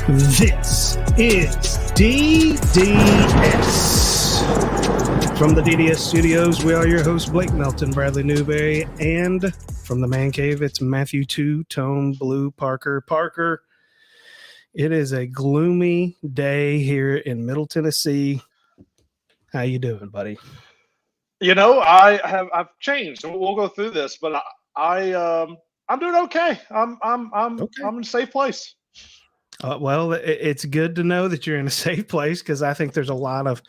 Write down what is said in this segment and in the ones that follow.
This is DDS. From the DDS studios, we are your hosts, Blake Melton, Bradley Newberry, and from the Man Cave, it's Matthew Two-Tone Blue Parker. Parker, it is a gloomy day here in Middle Tennessee. How you doing, buddy? You know, I've changed. We'll go through this, but I'm doing okay. I'm in a safe place. Well, it's good to know that you're in a safe place, because I think there's a lot of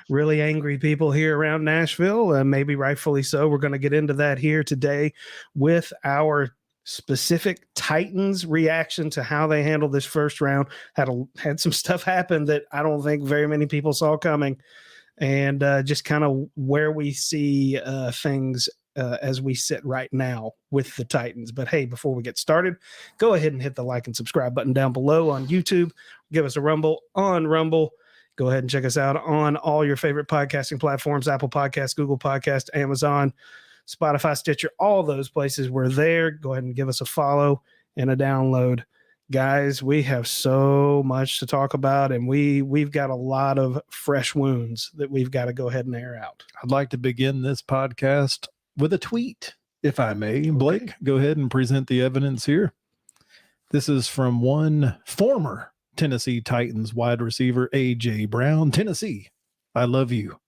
really angry people here around Nashville, maybe rightfully so. We're going to get into that here today with our specific Titans reaction to how they handled this first round. Had some stuff happen that I don't think very many people saw coming, and just kind of where we see things as we sit right now with the Titans. But hey, before we get started, go ahead and hit the like and subscribe button down below on YouTube. Give us a rumble on Rumble. Go ahead and check us out on all your favorite podcasting platforms: Apple Podcasts, Google Podcasts, Amazon, Spotify, Stitcher, all those places. We're there. Go ahead and give us a follow and a download. Guys, we have so much to talk about, and we've got a lot of fresh wounds that we've got to go ahead and air out. I'd like to begin this podcast with a tweet, if I may. Blake, go ahead and present the evidence here. This is from one former Tennessee Titans wide receiver, A.J. Brown. Tennessee, I love you,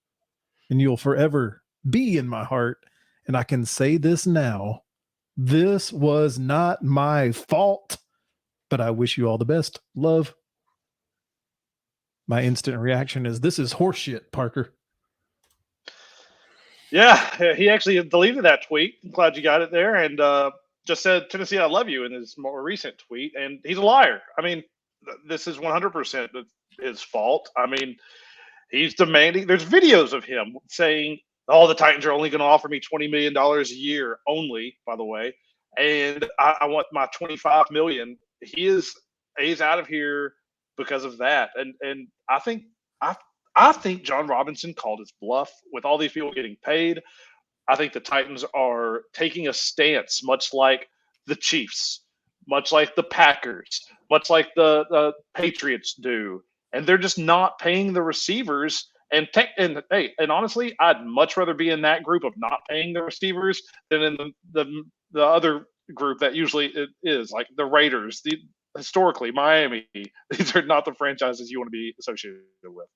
and you'll forever be in my heart. And I can say this now, this was not my fault, but I wish you all the best. Love. My instant reaction is, this is horseshit, Parker. Yeah, he actually deleted that tweet. I'm glad you got it there, and just said, Tennessee, I love you in his more recent tweet, and he's a liar. I mean, this is 100% his fault. I mean, he's demanding, there's videos of him saying, oh, the Titans are only going to offer me $20 million a year only, by the way, and I want my $25 million. He's out of here because of that, and I think Jon Robinson called his bluff with all these people getting paid. I think the Titans are taking a stance, much like the Chiefs, much like the Packers, much like the Patriots do, and they're just not paying the receivers. And honestly, I'd much rather be in that group of not paying the receivers than in the other group that usually it is, like the Raiders, historically Miami. These are not the franchises you want to be associated with.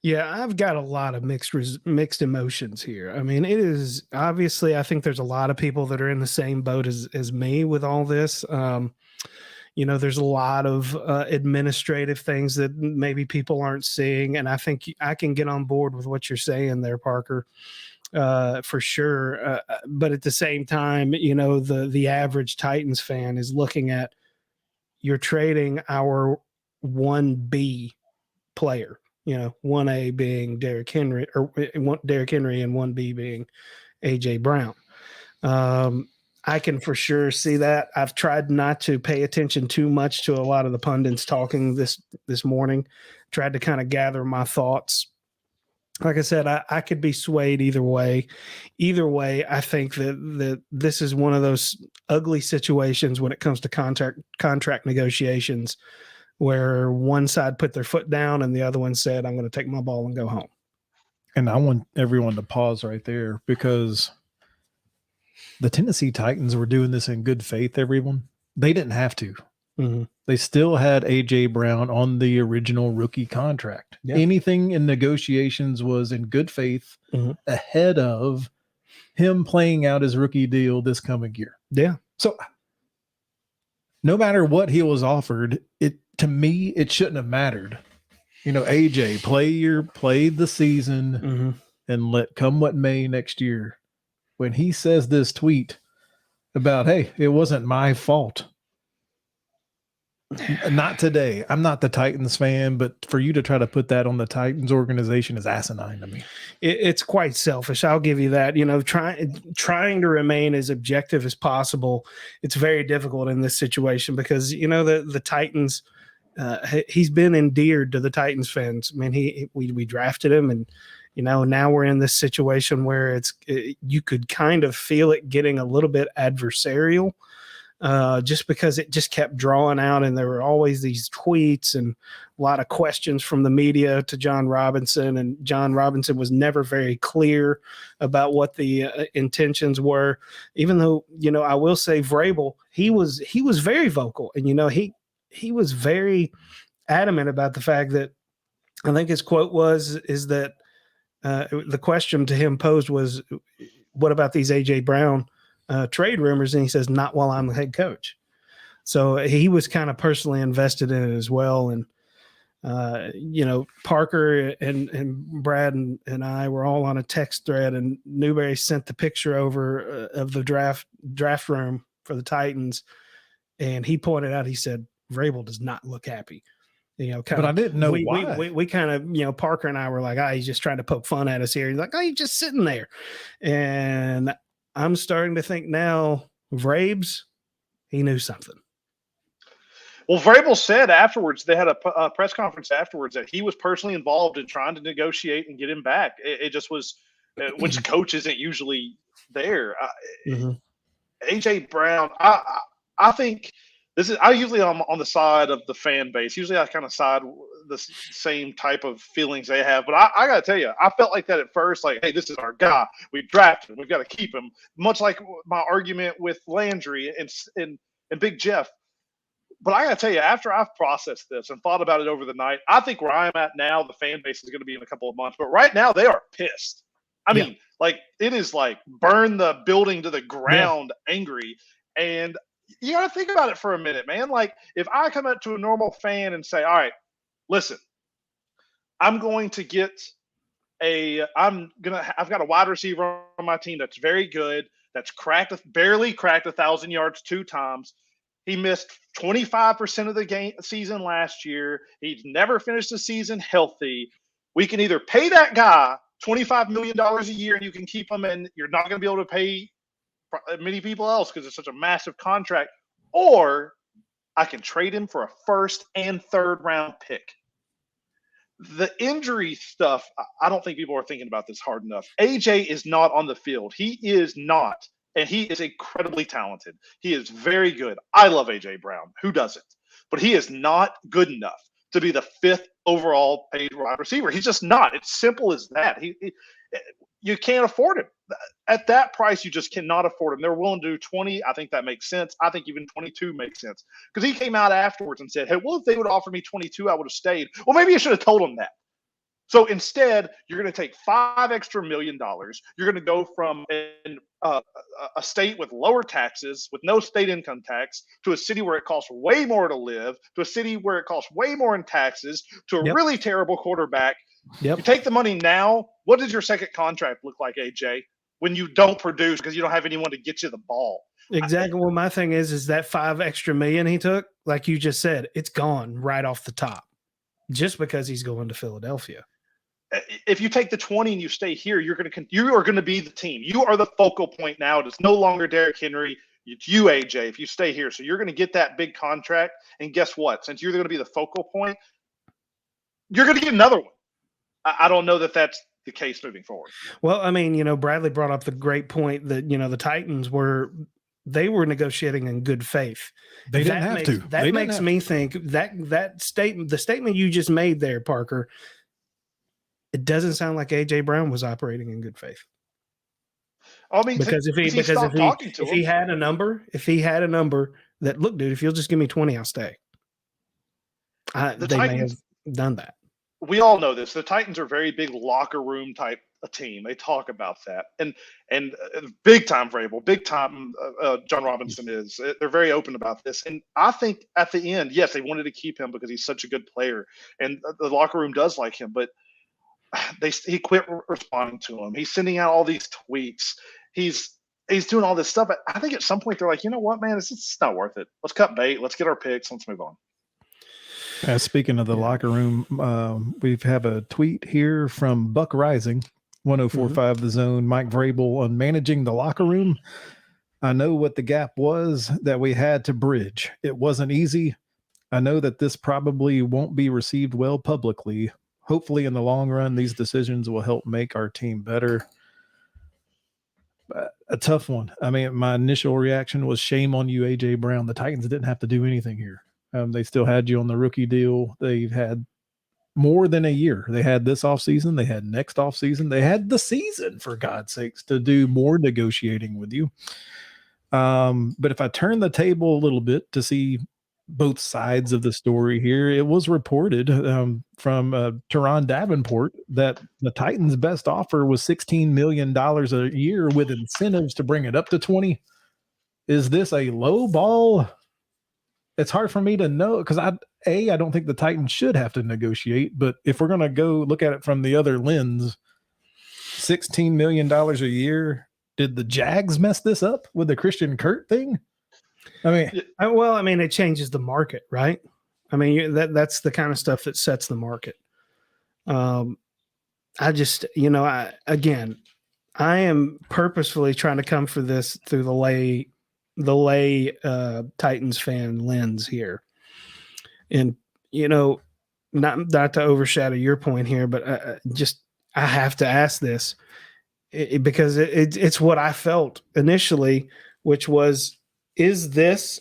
Yeah, I've got a lot of mixed emotions here. I mean, it is obviously, I think there's a lot of people that are in the same boat as me with all this. There's a lot of administrative things that maybe people aren't seeing, and I think I can get on board with what you're saying there, Parker, for sure. But at the same time, the average Titans fan is looking at, you're trading our 1B player. 1A being Derrick Henry, and 1B being A.J. Brown. I can for sure see that. I've tried not to pay attention too much to a lot of the pundits talking this morning. Tried to kind of gather my thoughts. Like I said, I could be swayed either way. Either way, I think that this is one of those ugly situations when it comes to contract negotiations, where one side put their foot down and the other one said, I'm going to take my ball and go home. And I want everyone to pause right there, because the Tennessee Titans were doing this in good faith, everyone. They didn't have to. Mm-hmm. They still had A.J. Brown on the original rookie contract. Yeah. Anything in negotiations was in good faith, mm-hmm, ahead of him playing out his rookie deal this coming year. Yeah. So no matter what he was offered, to me, it shouldn't have mattered. AJ, play the season, mm-hmm, and let come what may next year. When he says this tweet about, hey, it wasn't my fault. Not today. I'm not the Titans fan, but for you to try to put that on the Titans organization is asinine to me. It's quite selfish. I'll give you that. Trying to remain as objective as possible, it's very difficult in this situation, because the Titans. He's been endeared to the Titans fans. I mean, we drafted him, and now we're in this situation where you could kind of feel it getting a little bit adversarial. just because it just kept drawing out, and there were always these tweets and a lot of questions from the media to Jon Robinson, and Jon Robinson was never very clear about what the intentions were. Even though, I will say Vrabel, he was very vocal, and he was very adamant about the fact that, I think his quote is that the question to him posed was, what about these AJ Brown trade rumors? And he says, not while I'm the head coach. So he was kind of personally invested in it as well. And, Parker and Brad and I were all on a text thread, and Newberry sent the picture over of the draft room for the Titans. And he pointed out, he said, Vrabel does not look happy. But I didn't know why. We kind of, Parker and I were like, he's just trying to poke fun at us here. He's like, he's just sitting there. And I'm starting to think now, Vrabes, he knew something. Well, Vrabel said afterwards, they had a press conference afterwards, that he was personally involved in trying to negotiate and get him back. It just was, which coach isn't usually there. AJ Brown, I think I usually am on the side of the fan base. Usually I kind of side the same type of feelings they have. But I got to tell you, I felt like that at first, like, hey, this is our guy. We drafted him. We've got to keep him. Much like my argument with Landry and Big Jeff. But I got to tell you, after I've processed this and thought about it over the night, I think where I'm at now, the fan base is going to be in a couple of months. But right now, they are pissed. I mean, like, it is like burn the building to the ground angry. And you got to think about it for a minute, man. Like, if I come up to a normal fan and say, all right, listen, I've got a wide receiver on my team that's very good, that's barely cracked 1,000 yards 2 times. He missed 25% of the season last year. He's never finished the season healthy. We can either pay that guy $25 million a year and you can keep him, and you're not going to be able to pay many people else because it's such a massive contract, or I can trade him for a 1st and 3rd round pick. The injury stuff, I don't think people are thinking about this hard enough. AJ is not on the field. He is not, and he is incredibly talented. He is very good. I love AJ Brown. Who doesn't? But he is not good enough to be the 5th overall paid wide receiver. He's just not. It's simple as that. You can't afford him. At that price, you just cannot afford him. They're willing to do 20. I think that makes sense. I think even 22 makes sense. Because he came out afterwards and said, hey, well, if they would offer me 22, I would have stayed. Well, maybe you should have told him that. So instead, you're going to take $5 extra million. You're going to go from a state with lower taxes, with no state income tax, to a city where it costs way more to live, to a city where it costs way more in taxes, to a really terrible quarterback. You take the money now. What does your second contract look like, AJ, when you don't produce because you don't have anyone to get you the ball? Exactly. Well, my thing is that $5 extra million he took, like you just said, it's gone right off the top just because he's going to Philadelphia. If you take the 20 and you stay here, you are going to be the team. You are the focal point now. It's no longer Derrick Henry. It's you, AJ, if you stay here. So you're going to get that big contract. And guess what? Since you're going to be the focal point, you're going to get another one. I don't know that that's the case moving forward. Well, I mean, Bradley brought up the great point that, the Titans were negotiating in good faith. They didn't have to. That makes me think that statement, the statement you just made there, Parker, it doesn't sound like AJ Brown was operating in good faith. I mean, because if he had a number that, look, dude, if you'll just give me 20, I'll stay. They may have done that. We all know this. The Titans are very big locker room type a team. They talk about that, and big time Vrabel, big time Jon Robinson is. They're very open about this, and I think at the end, yes, they wanted to keep him because he's such a good player, and the locker room does like him. But he quit responding to him. He's sending out all these tweets. He's doing all this stuff. I think at some point they're like, you know what, man, it's not worth it. Let's cut bait. Let's get our picks. Let's move on. Speaking of the locker room, we have a tweet here from Buck Rising, 1045 The Zone, Mike Vrabel on managing the locker room. I know what the gap was that we had to bridge. It wasn't easy. I know that this probably won't be received well publicly. Hopefully in the long run, these decisions will help make our team better. A tough one. I mean, my initial reaction was shame on you, AJ Brown. The Titans didn't have to do anything here. They still had you on the rookie deal. They've had more than a year. They had this offseason. They had next offseason. They had the season, for God's sakes, to do more negotiating with you. But if I turn the table a little bit to see both sides of the story here, it was reported from Teron Davenport that the Titans' best offer was $16 million a year with incentives to bring it up to 20. Is this a low ball? It's hard for me to know because I don't think the Titans should have to negotiate. But if we're going to go look at it from the other lens, $16 million a year. Did the Jags mess this up with the Christian Kirk thing? I mean, it changes the market, right? I mean, that's the kind of stuff that sets the market. I just, I am purposefully trying to come for this through the lay Titans fan lens here. And, not to overshadow your point here, but I have to ask this because it's what I felt initially, which was, is this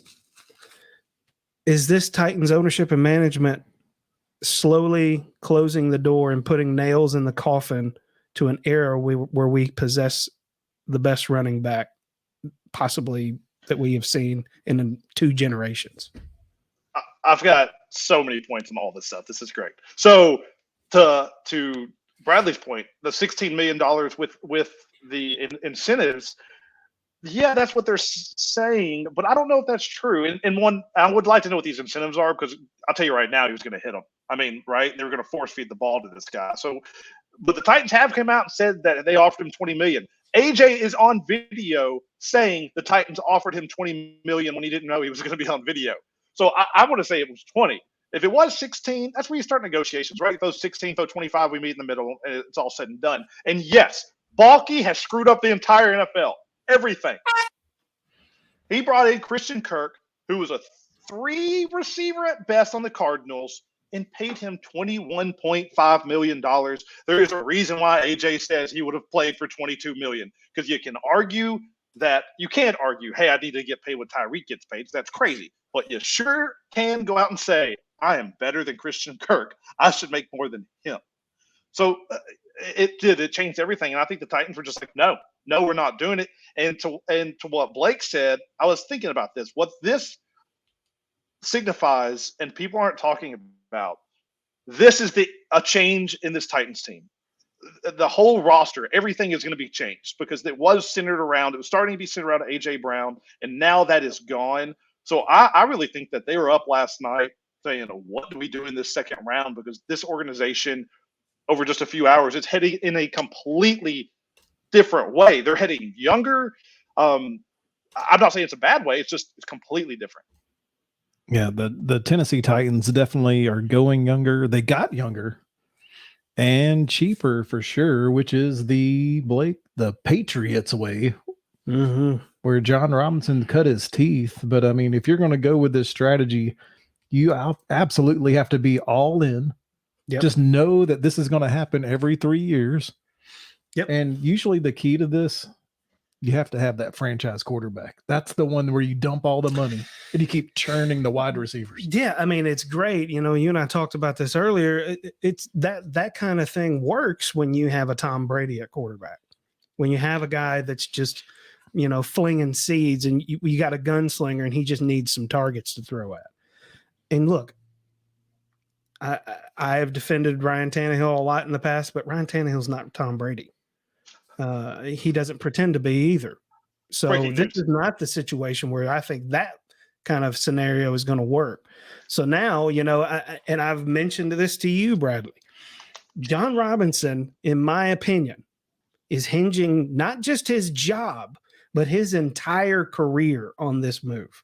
Titans ownership and management slowly closing the door and putting nails in the coffin to an era where we possess the best running back possibly that we have seen in 2 generations? I've got so many points on all this stuff. This is great. So to Bradley's point, the $16 million with the incentives, yeah, that's what they're saying, but I don't know if that's true. And one, I would like to know what these incentives are because I'll tell you right now, he was going to hit them. I mean, right? They were going to force feed the ball to this guy. So, but the Titans have come out and said that they offered him $20 million. AJ is on video saying the Titans offered him $20 million when he didn't know he was going to be on video. So I want to say it was 20. If it was 16, that's where you start negotiations, right? If those 16, those 25, we meet in the middle, and it's all said and done. And yes, Balky has screwed up the entire NFL. Everything. He brought in Christian Kirk, who was a 3 receiver at best on the Cardinals, and paid him $21.5 million. There is a reason why AJ says he would have played for $22 million, because you can argue that you can't argue, hey, I need to get paid what Tyreek gets paid. That's crazy. But you sure can go out and say, I am better than Christian Kirk. I should make more than him. So it changed everything. And I think the Titans were just like, no, we're not doing it. And to what Blake said, I was thinking about this. What this signifies, and people aren't talking about, this is a change in this Titans team. The whole roster, everything is going to be changed because it was starting to be centered around AJ Brown, and now that is gone. So I really think that they were up last night saying, what do we do in this second round? Because this organization, over just a few hours, it's heading in a completely different way. They're heading younger. I'm not saying it's a bad way. It's completely different. Yeah, the Tennessee Titans definitely are going younger. They got younger and cheaper for sure, which is the Patriots way, where Jon Robinson cut his teeth. But I mean, if you're going to go with this strategy, you absolutely have to be all in. Yep. Just know that this is going to happen every 3 years. Yep. And usually the key to this, you have to have that franchise quarterback. That's the one where you dump all the money and you keep churning the wide receivers. Yeah, I mean, it's great. You and I talked about this earlier. It's that kind of thing works when you have a Tom Brady at quarterback. When you have a guy that's just, flinging seeds, and you got a gunslinger and he just needs some targets to throw at. And look, I have defended Ryan Tannehill a lot in the past, but Ryan Tannehill's not Tom Brady. He doesn't pretend to be either. So this is not the situation where I think that kind of scenario is going to work. So now, and I've mentioned this to you, Bradley, Jon Robinson, in my opinion, is hinging not just his job, but his entire career on this move.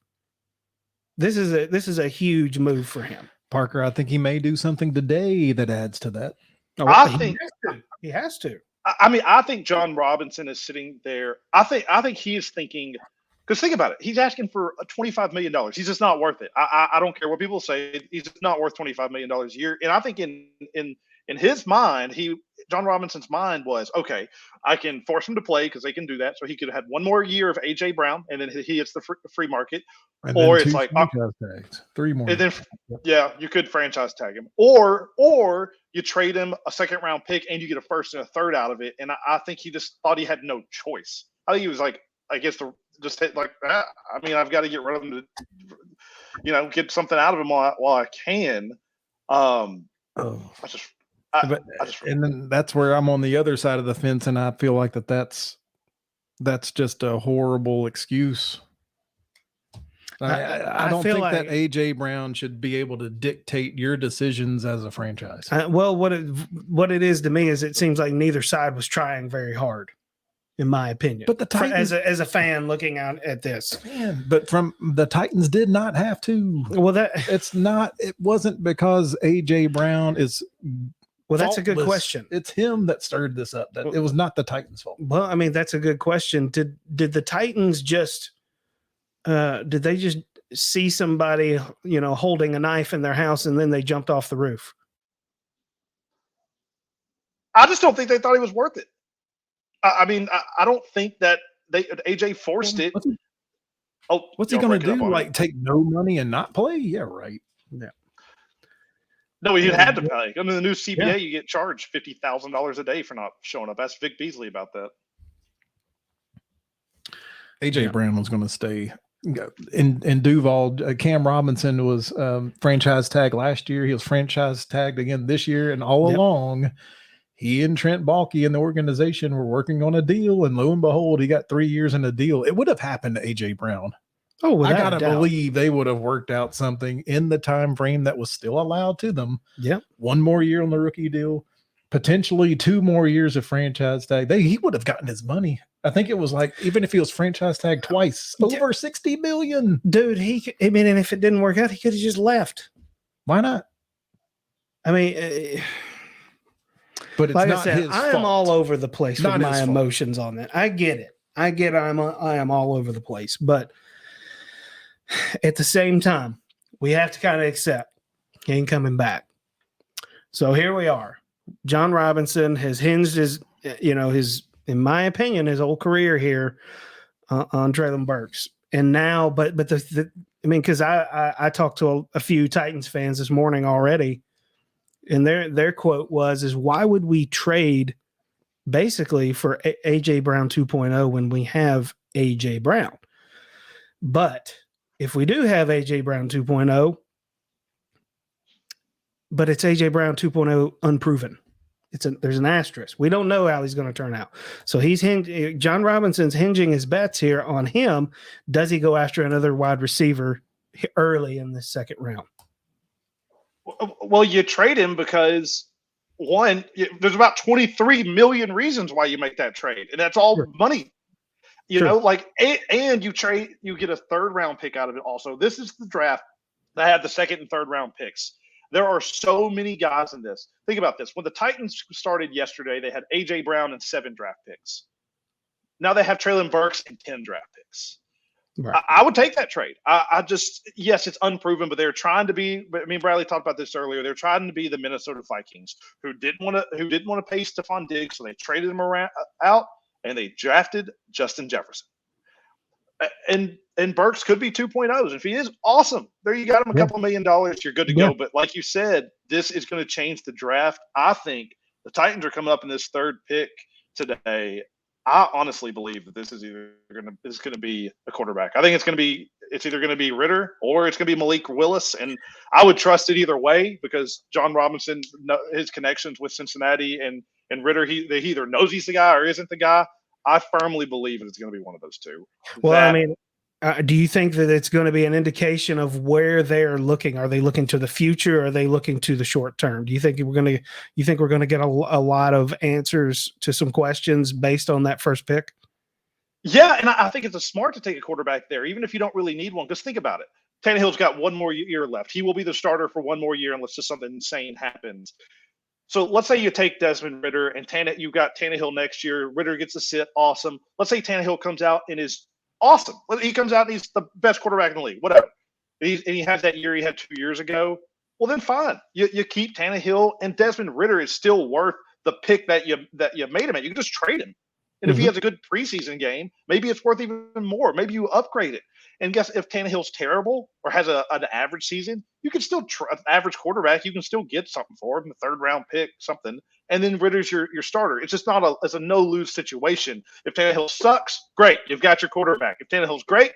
This is a huge move for him. Parker, I think he may do something today that adds to that. I think he has to. I mean, I think Jon Robinson is sitting there. I think he is thinking, because think about it. He's asking for $25 million. He's just not worth it. I don't care what people say. He's just not worth $25 million a year. And I think in In his mind, Jon Robinson's mind was, okay, I can force him to play because they can do that. So he could have had one more year of A.J. Brown, and then he hits the free market. And or then it's 2 like, franchise tags, 3 more. and then, yeah, you could franchise tag him. Or you trade him a second-round pick and you get a first and a third out of it. And I think he just thought he had no choice. I think he was like, I guess, just hit like, I mean, I've got to get rid of him to, get something out of him while I can. And then that's where I'm on the other side of the fence, and I feel like that's just a horrible excuse. I don't think that A.J. Brown should be able to dictate your decisions as a franchise. Well, what it is to me is it seems like neither side was trying very hard, in my opinion. But the Titans, as a fan looking out at this, but from the Titans did not have to. Well, it wasn't because A.J. Brown is. Well, that's a good question. It's him that stirred this up. That it was not the Titans' fault. Well, I mean, that's a good question. Did the Titans just did they just see somebody, holding a knife in their house and then they jumped off the roof? I just don't think they thought he was worth it. I mean, I don't think that AJ forced it. What's he going to do? Like take no money and not play? Yeah, right. Yeah. No, he had to pay. Under the new CBA, you get charged $50,000 a day for not showing up. Ask Vic Beasley about that. AJ Brown was going to stay in Duval. Cam Robinson was franchise tag last year. He was franchise tagged again this year, and all along, he and Trent Baalke and the organization were working on a deal. And lo and behold, he got 3 years in a deal. It would have happened to AJ Brown. Oh, I gotta believe they would have worked out something in the time frame that was still allowed to them. Yeah, 1 more year on the rookie deal, potentially 2 more years of franchise tag. He would have gotten his money. I think it was like, even if he was franchise tagged twice, over $60 million. Dude, and if it didn't work out, he could have just left. Why not? I mean, but it's like not I said, his I am fault. all over the place Not with his my fault. emotions on that. I get it. I am all over the place, but at the same time, we have to kind of accept he ain't coming back. So here we are. Jon Robinson has hinged his, in my opinion, his whole career here on Treylon Burkes. And now, but because I talked to a few Titans fans this morning already, and their quote is why would we trade basically for AJ Brown 2.0 when we have AJ Brown? But if we do have AJ Brown 2.0, but it's AJ Brown 2.0 unproven. There's an asterisk. We don't know how he's going to turn out. So Jon Robinson's hinging his bets here on him. Does he go after another wide receiver early in the second round? Well, you trade him because there's about 23 million reasons why you make that trade, and that's all money. And you get a third round pick out of it. Also, this is the draft that had the second and third round picks. There are so many guys in this. Think about this. When the Titans started yesterday, they had A.J. Brown and 7 draft picks. Now they have Treylon Burkes and 10 draft picks. Right. I would take that trade. Yes, it's unproven, but they're trying to be. I mean, Bradley talked about this earlier. They're trying to be the Minnesota Vikings, who didn't want to pay Stephon Diggs, so they traded him out and they drafted Justin Jefferson. And Burkes could be 2.0s. If he is, awesome. There you got him a couple $1 million. You're good to go. But like you said, this is going to change the draft. I think the Titans are coming up in this third pick today. I honestly believe that this is going to be a quarterback. I think it's either going to be Ritter or it's going to be Malik Willis, and I would trust it either way because Jon Robinson, his connections with Cincinnati and Ritter, he either knows he's the guy or isn't the guy. I firmly believe it's going to be one of those two. Well, do you think that it's going to be an indication of where they're looking? Are they looking to the future? Or are they looking to the short term? Do you think we're going to get a lot of answers to some questions based on that first pick? Yeah, and I think it's smart to take a quarterback there, even if you don't really need one. Because think about it. Tannehill's got 1 more year left. He will be the starter for 1 more year unless just something insane happens. So let's say you take Desmond Ritter and you've got Tannehill next year. Ritter gets a sit. Awesome. Let's say Tannehill comes out and is awesome. He comes out and he's the best quarterback in the league, whatever. And he has that year he had 2 years ago. well then fine. You keep Tannehill, and Desmond Ridder is still worth the pick that you made him at. You can just trade him. And if he has a good preseason game, maybe it's worth even more. Maybe you upgrade it. And guess if Tannehill's terrible or has an average season, you can still an average quarterback. You can still get something for him, a 3rd round pick, something. And then Ritter's your starter. It's just not it's a no lose situation. If Tannehill sucks, great, you've got your quarterback. If Tannehill's great,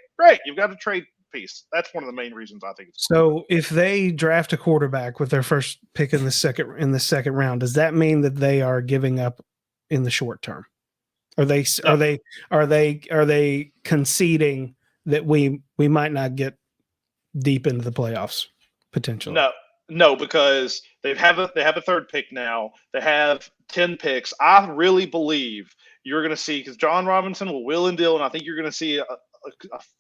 you've got a trade piece. That's one of the main reasons I think. So if they draft a quarterback with their first pick in the second round, does that mean that they are giving up in the short term? Are they conceding that we might not get deep into the playoffs potentially? No, because they have a 3rd pick now. They have 10 picks. I really believe you're going to see, because Jon Robinson will and deal, and I think you're going to see a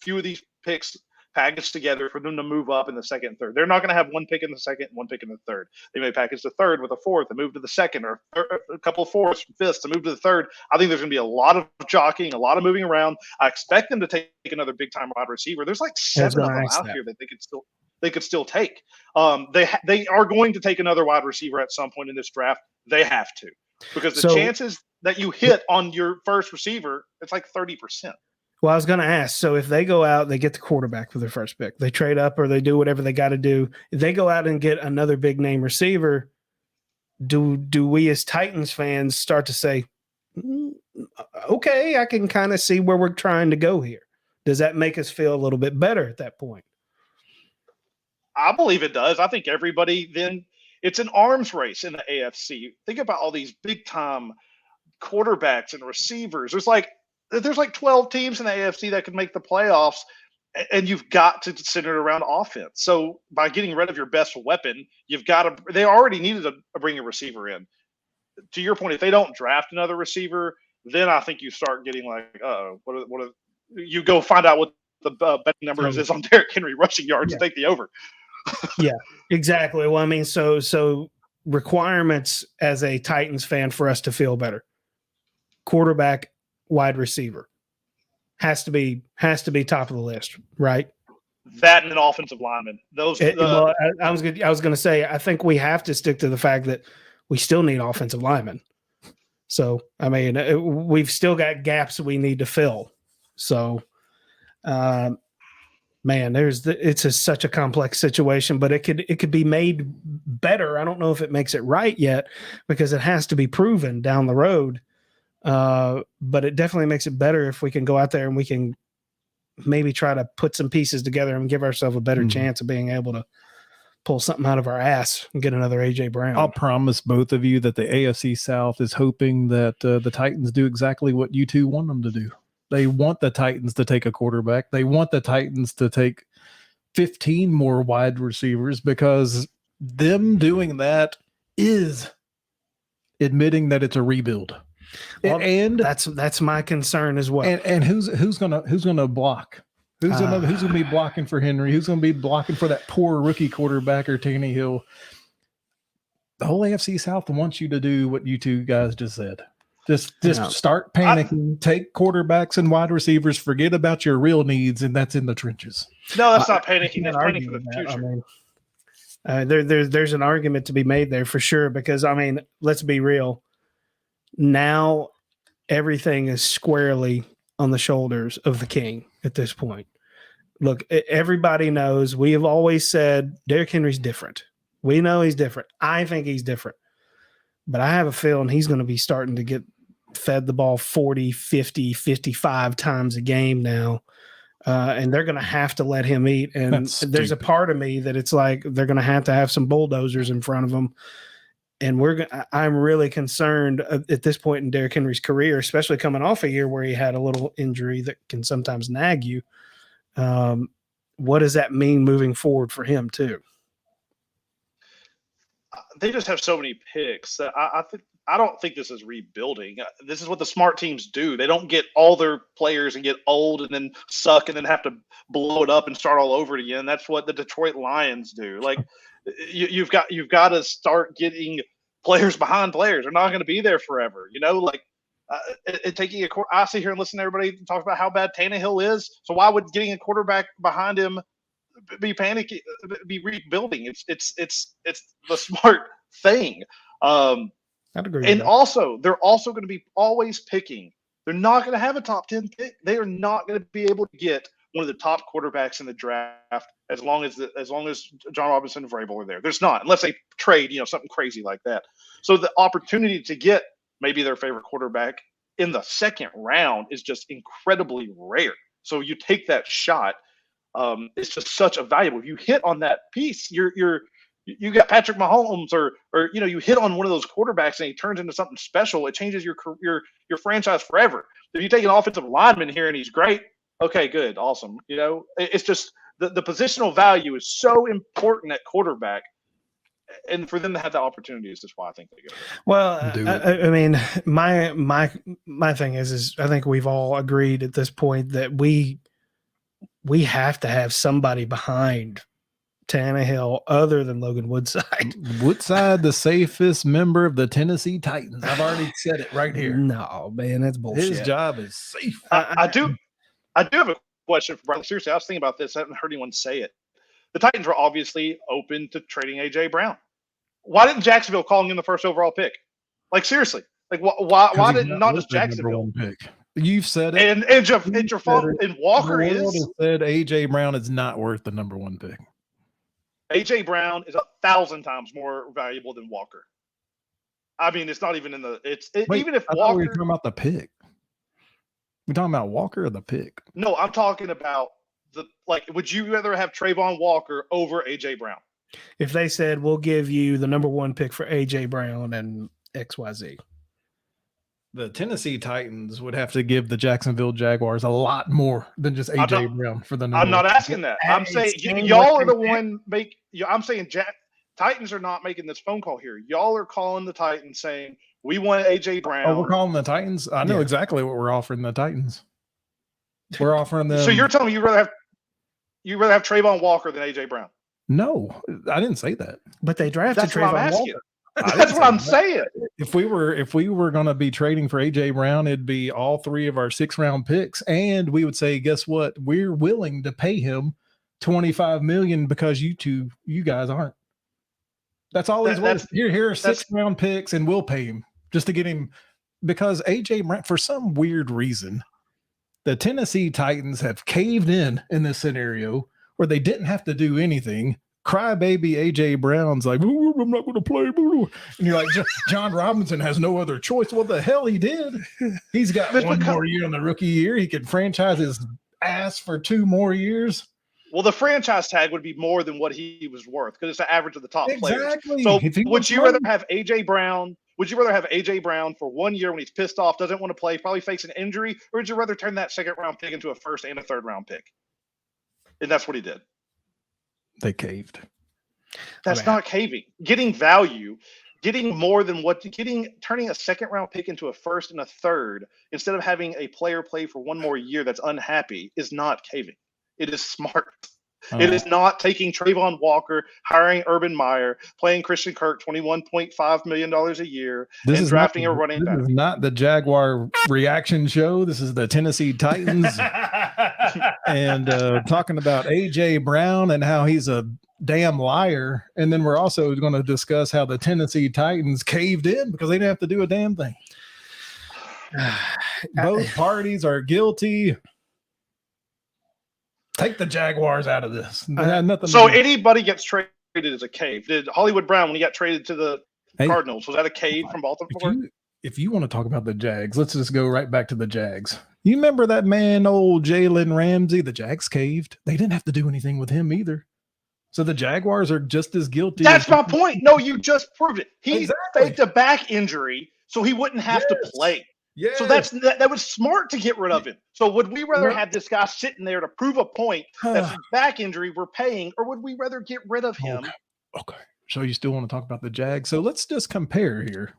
few of these picks packaged together for them to move up in the 2nd and 3rd. They're not going to have 1 pick in the 2nd, 1 pick in the 3rd. They may package the 3rd with a 4th and move to the 2nd, or a couple of 4ths and 5ths to move to the 3rd. I think there's going to be a lot of jockeying, a lot of moving around. I expect them to take another big time wide receiver. There's like 7 of them out here that they could still take. They are going to take another wide receiver at some point in this draft. They have to, because the chances that you hit on your first receiver, it's like 30%. Well, I was going to ask, so if they go out, they get the quarterback for their first pick, they trade up or they do whatever they got to do. If they go out and get another big name receiver, do we as Titans fans start to say, okay, I can kind of see where we're trying to go here? Does that make us feel a little bit better at that point? I believe it does. I think everybody then, it's an arms race in the AFC. Think about all these big time quarterbacks and receivers. There's like 12 teams in the AFC that could make the playoffs, and you've got to center it around offense. So by getting rid of your best weapon, they already needed to bring a receiver in. To your point, if they don't draft another receiver, then I think you start getting like, you go find out what the betting numbers is on Derrick Henry rushing yards to take the over. Yeah, exactly. Well, I mean, so requirements as a Titans fan for us to feel better: quarterback, wide receiver has to be top of the list, right? That and an offensive lineman. I was going to say, I think we have to stick to the fact that we still need offensive linemen. So, I mean, we've still got gaps we need to fill. So, man, it's such a complex situation, but it could be made better. I don't know if it makes it right yet, because it has to be proven down the road. But it definitely makes it better if we can go out there and we can maybe try to put some pieces together and give ourselves a better chance of being able to pull something out of our ass and get another AJ Brown. I'll promise both of you that the AFC South is hoping that the Titans do exactly what you two want them to do. They want the Titans to take a quarterback. They want the Titans to take 15 more wide receivers, because them doing that is admitting that it's a rebuild. Well, and that's my concern as well. And who's gonna block? Who's gonna be blocking for Henry? Who's gonna be blocking for that poor rookie quarterback or Tannehill? The whole AFC South wants you to do what you two guys just said. Just start panicking. Take quarterbacks and wide receivers. Forget about your real needs, and that's in the trenches. No, that's not panicking. That's panicking for the future. I mean, there's an argument to be made there for sure, because I mean, let's be real. Now everything is squarely on the shoulders of the king at this point. Look, everybody knows, we have always said Derrick Henry's different. We know he's different. I think he's different. But I have a feeling he's going to be starting to get fed the ball 40, 50, 55 times a game now. And they're going to have to let him eat. And there's a part of me that it's like they're going to have some bulldozers in front of him. And I'm really concerned at this point in Derrick Henry's career, especially coming off a year where he had a little injury that can sometimes nag you. What does that mean moving forward for him too? They just have so many picks that I don't think this is rebuilding. This is what the smart teams do. They don't get all their players and get old and then suck and then have to blow it up and start all over again. That's what the Detroit Lions do. Like, you've got to start getting players behind players. They're not going to be there forever. You know, like taking I sit here and listen to everybody talk about how bad Tannehill is. So why would getting a quarterback behind him be panicking, be rebuilding. It's the smart thing. I'd agree. And also, they're also going to be always picking. They're not going to have a top 10 pick. They are not going to be able to get one of the top quarterbacks in the draft as long as Jon Robinson and Vrabel are there. There's not, unless they trade, something crazy like that. So the opportunity to get maybe their favorite quarterback in the second round is just incredibly rare. So you take that shot. It's just such a valuable. If you hit on that piece, you got Patrick Mahomes, or you hit on one of those quarterbacks and he turns into something special. It changes your franchise forever. If you take an offensive lineman here and he's great, okay, good, awesome. It's just the positional value is so important at quarterback, and for them to have that opportunity is just why I think they go. Well, I mean, my thing is I think we've all agreed at this point that we have to have somebody behind Tannehill other than Logan Woodside. Woodside, the safest member of the Tennessee Titans. I've already said it right here. No, man, that's bullshit. His job is safe. I do have a question for Brian. Seriously, I was thinking about this. I haven't heard anyone say it. The Titans were obviously open to trading A.J. Brown. Why didn't Jacksonville call him in the first overall pick? Like, seriously. Like, why did not just Jacksonville? Pick. You've said it. And Walker has said A.J. Brown is not worth the number one pick. A.J. Brown is 1,000 times more valuable than Walker. I mean, it's not even in the – even if Walker – we were talking about the pick. We're talking about Walker or the pick? No, I'm talking about would you rather have Trayvon Walker over A.J. Brown? If they said, we'll give you the number one pick for A.J. Brown and XYZ. The Tennessee Titans would have to give the Jacksonville Jaguars a lot more than just A.J. Brown for the number. I'm not asking that. I'm saying y'all are the one I'm saying Titans are not making this phone call here. Y'all are calling the Titans saying, we want A.J. Brown. Oh, we're calling the Titans? I know exactly what we're offering the Titans. We're offering them. So you're telling me you'd rather have Trayvon Walker than A.J. Brown? No, I didn't say that. But they drafted Trayvon Walker. That's what I'm saying. If we were going to be trading for A.J. Brown, it'd be all three of our 6th-round picks, and we would say, guess what? We're willing to pay him $25 million because you guys aren't. That's all he's worth. Here are 6th-round picks, and we'll pay him just to get him, because A.J. Brown, for some weird reason, the Tennessee Titans have caved in this scenario where they didn't have to do anything. Crybaby A.J. Brown's like, I'm not going to play. And you're like, Jon Robinson has no other choice. Well, the hell he did. He's got one more year on the rookie year. He could franchise his ass for 2 more years. Well, the franchise tag would be more than what he was worth because it's the average of the top players. So would you rather have A.J. Brown? Would you rather have A.J. Brown for 1 year when he's pissed off, doesn't want to play, probably facing an injury, or would you rather turn that 2nd-round pick into a 1st and a 3rd-round pick? And that's what he did. They caved. That's not caving. Getting value, getting more than turning a 2nd-round pick into a 1st and a 3rd instead of having a player play for 1 more year that's unhappy is not caving. It is smart. It is not taking Trayvon Walker, hiring Urban Meyer, playing Christian Kirk $21.5 million a year, and drafting a running back. This is not the Jaguar reaction show. This is the Tennessee Titans. And talking about A.J. Brown and how he's a damn liar. And then we're also going to discuss how the Tennessee Titans caved in because they didn't have to do a damn thing. Both parties are guilty. Take the Jaguars out of this. Anybody gets traded as a cave. Did Hollywood Brown, when he got traded to the Cardinals, was that a cave from Baltimore? If you want to talk about the Jags, let's just go right back to the Jags. You remember that man, old Jalen Ramsey? The Jags caved. They didn't have to do anything with him either. So the Jaguars are just as guilty. That's my point. No, you just proved it. He faked a back injury so he wouldn't have to play. Yeah. So that was smart to get rid of him. So would we rather have this guy sitting there to prove a point that's a back injury we're paying, or would we rather get rid of him? Okay. So you still want to talk about the Jags? So let's just compare here.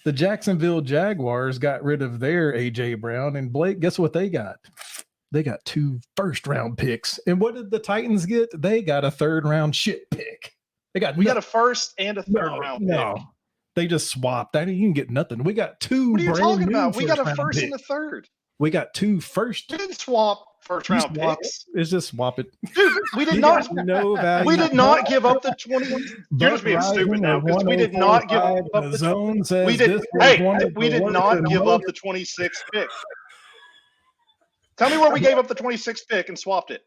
The Jacksonville Jaguars got rid of their A.J. Brown, and Blake, guess what they got? They got 2 1st-round picks. And what did the Titans get? They got a 3rd-round shit pick. We got a 1st and a 3rd-round pick. They just swapped. You can get nothing. We got 2. What are you talking about? We got a 1st and a 3rd. We got two first. We didn't swap first round picks. It's just swap it. Dude, we did You not. got no value. We did not give up the 20. You're just being Buck stupid Rising now at because we did not give 105, up the the. zone says We did. this was Hey, one of we the did worst not and give up most- the 26th pick. Tell me where we gave up the 26th pick and swapped it.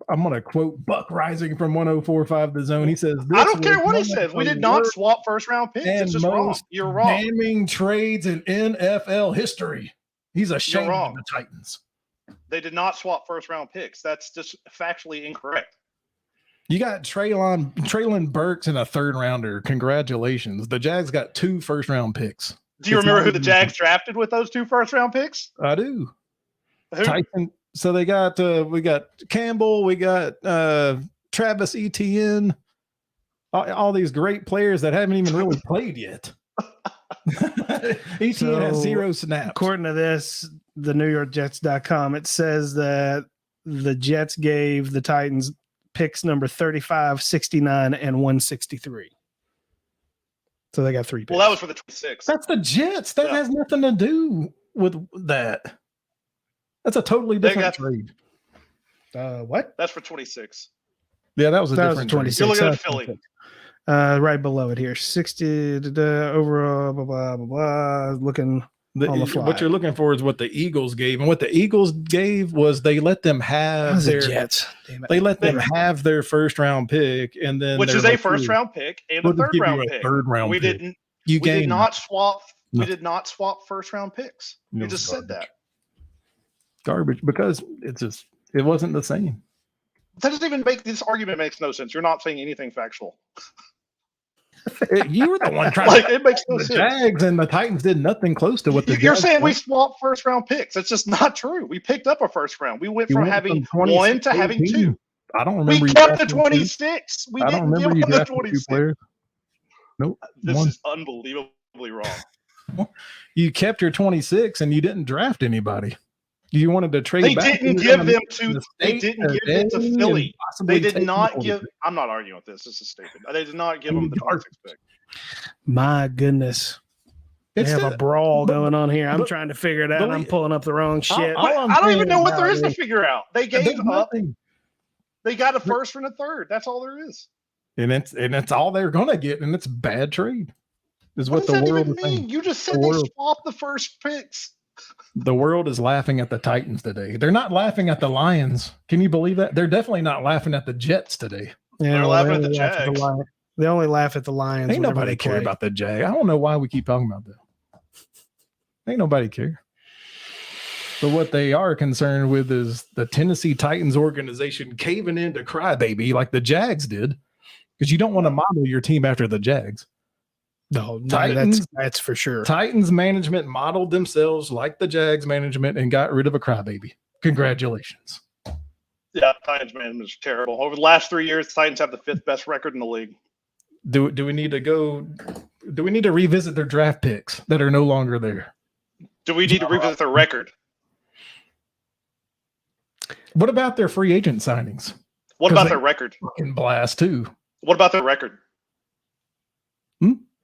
I'm going to quote Buck Rising from 104.5 The Zone. He says, I don't "This care was what he one of says. We the did not worst swap first round picks. It's and just wrong. most You're wrong. damning trades in NFL history." He's ashamed of wrong. the Titans. They did not swap first round picks. That's just factually incorrect. You got Traylon Burkes and a third rounder. Congratulations. The Jags got 2 first round picks. Do you It's remember not who the even- Jags drafted with those 2 first round picks? I do. Who? Tyson. So they got we got Campbell, we got Travis Etienne, all these great players that haven't even really played yet. Etienne has 0 snaps. According to this, the NewYorkJets.com, it says that the Jets gave the Titans picks number 35, 69, and 163. So they got 3 picks. Well, that was for the 26. That's the Jets. That Yeah. has nothing to do with that. That's a totally They different got- trade. What? That's for 26. Yeah, that was a That was different a trade. 26. You're looking at That's Philly. 26. Right below it here. 60 overall, blah, blah, blah, blah. Looking on the fly. What you're looking for is what the Eagles gave, and what the Eagles gave was they let them have the their Jets. Damn it. they let them have their first round pick, and then Which they're is a like, first "Ooh, round pick and a we'll just third give you round a pick. third round We pick." didn't. You We did gained not swap. We nothing. did not swap first round picks. It You was just said that. garbage because it wasn't the same. That doesn't even make this argument makes no sense. You're not saying anything factual. You were the one trying Like to it makes no the sense. Jags and the Titans did nothing close to what the You're Jags saying we did. swapped first round picks. That's just not true. We picked up a first round. We went You from went having from 26 1 to having 18. 2. I don't We remember. you kept the drafting two. 26. We I don't didn't give remember you them the drafting 2 26. players. Nope. This One. is unbelievably wrong. You kept your 26 and you didn't draft anybody. You wanted to trade They back. didn't You were give gonna them make to. a They mistake didn't give it to today and Philly. possibly They did take not an give. order. I'm not arguing with this. This is stupid. They did not give them the 26th pick. My goodness. They It's have the- a brawl but- going on here. I'm but- trying to figure it out. And I'm believe- pulling up the wrong shit. All I'm I don't even saying know what there about is to it figure out. They gave there's up. nothing. They got a first and a third. That's all there is. And it's all they're gonna get, and it's a bad trade. Is What what, does the that world even is mean? saying. You just said The they world. swapped the first picks. The world is laughing at the Titans today. They're not laughing at the Lions. Can you believe that? They're definitely not laughing at the Jets today. Yeah, They're well, laughing they at the only laugh Jags. Lions. They only laugh at the Lions. Ain't whenever nobody they care play. about the Jag. I don't know why we keep talking about that. Ain't nobody care. But what they are concerned with is the Tennessee Titans organization caving in to crybaby like the Jags did, because you don't want to model your team after the Jags. No, Titans- that's for sure. Titans management modeled themselves like the Jags management and got rid of a crybaby. Congratulations. Yeah, Titans management is terrible. Over the last 3 years, the Titans have the 5th best record in the league. Do we need to go? Do we need to revisit their draft picks that are no longer there? Do we need to revisit their record? What about their free agent signings? What 'Cause about they- their record? Fucking blast too. What about their record?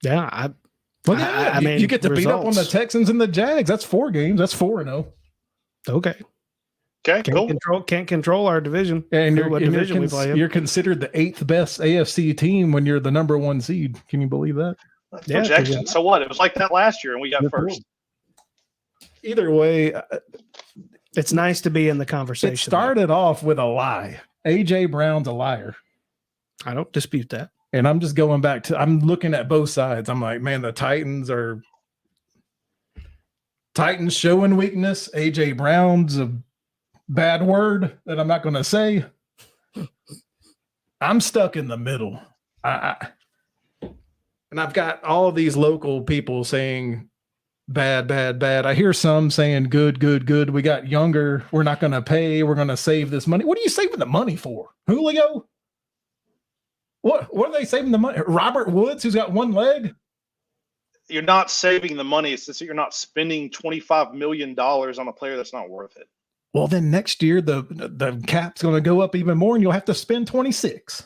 Yeah, Well, I you- mean, you get to beat up on the results. Texans and the Jags. That's 4 games. That's 4-0. Okay. Okay, cool. Can't control our division. And What division we play in. you're considered the 8th best AFC team when you're the number 1 seed. Can you believe that? That's Yeah, 'cause projection. So what? It was like that last year, and we got Yeah, first. Either way, It's nice to be in the it conversation. started off with a lie. AJ Brown's a liar. I don't dispute that. And I'm just going back to, I'm looking at both sides. I'm like, man, the Titans showing weakness. AJ Brown's a bad word that I'm not going to say. I'm stuck in the middle. And I've got all of these local people saying bad, bad, bad. I hear some saying good, good, good. We got younger. We're not going to pay. We're going to save this money. What are you saving the money for? Julio? What are they saving the money? Robert Woods, who's got 1 leg? You're not saving the money. It's just that you're not spending $25 million on a player that's not worth it. Well, then next year the cap's going to go up even more, and you'll have to spend 26.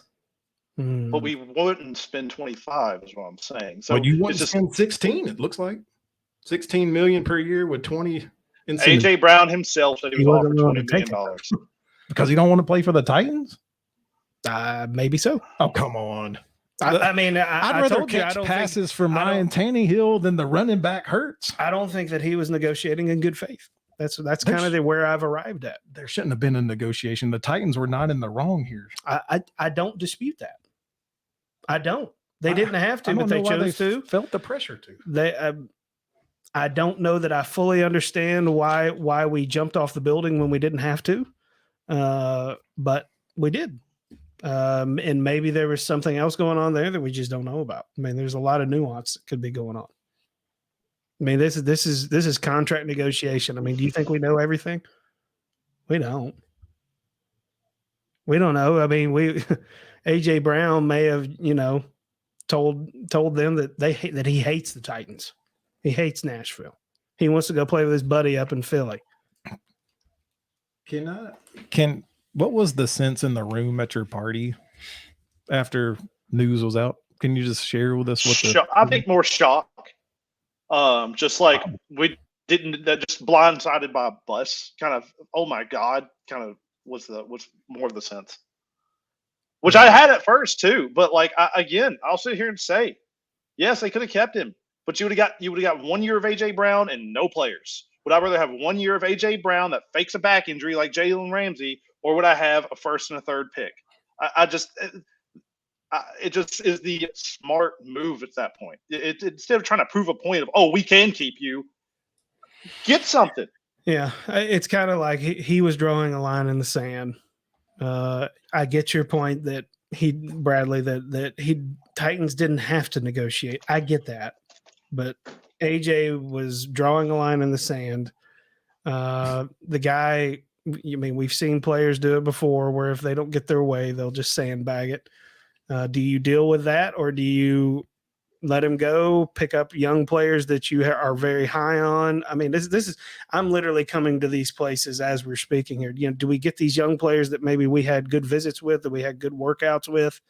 Hmm. But we wouldn't spend 25, is what I'm saying. So Well, you it's want to just spend 16. It looks like 16 million per year with 20. AJ Brown himself said he was offered willing $20 to take million. it, because he don't want to play for the Titans. Maybe so. Oh, come on. I mean, I'd rather catch passes from Ryan Tannehill than the running back Hurts. I don't think that he was negotiating in good faith. That's kind of where I've arrived at. There shouldn't have been a negotiation. The Titans were not in the wrong here. I don't dispute that. I don't. They didn't have to, but they chose to. Felt the pressure to. I don't know that I fully understand why we jumped off the building when we didn't have to, but we did. And maybe there was something else going on there that we just don't know about. I mean, there's a lot of nuance that could be going on. I mean, this is contract negotiation. I mean, do you think we know everything? We don't. We don't know. I mean, AJ Brown may have, told them that he hates the Titans. He hates Nashville. He wants to go play with his buddy up in Philly. What was the sense in the room at your party after news was out? Can you just share with us what I think more shock. Just like we didn't, that just blindsided by a bus kind of, oh my God, kind of was more of the sense, which I had at first too. But like, I'll sit here and say, yes, they could have kept him, but you would have got 1 year of AJ Brown and no players. Would I rather have 1 year of AJ Brown that fakes a back injury like Jalen Ramsey, or would I have a first and a third pick? It just is the smart move at that point. Instead of trying to prove a point of, oh, we can keep you, get something. Yeah, it's kind of like he was drawing a line in the sand. I get your point that Titans didn't have to negotiate. I get that, but AJ was drawing a line in the sand. The guy, we've seen players do it before, where if they don't get their way, they'll just sandbag it. Do you deal with that, or do you let him go, pick up young players that you are very high on? I mean, this is I'm literally coming to these places as we're speaking here. Do we get these young players that maybe we had good visits with, that we had good workouts with?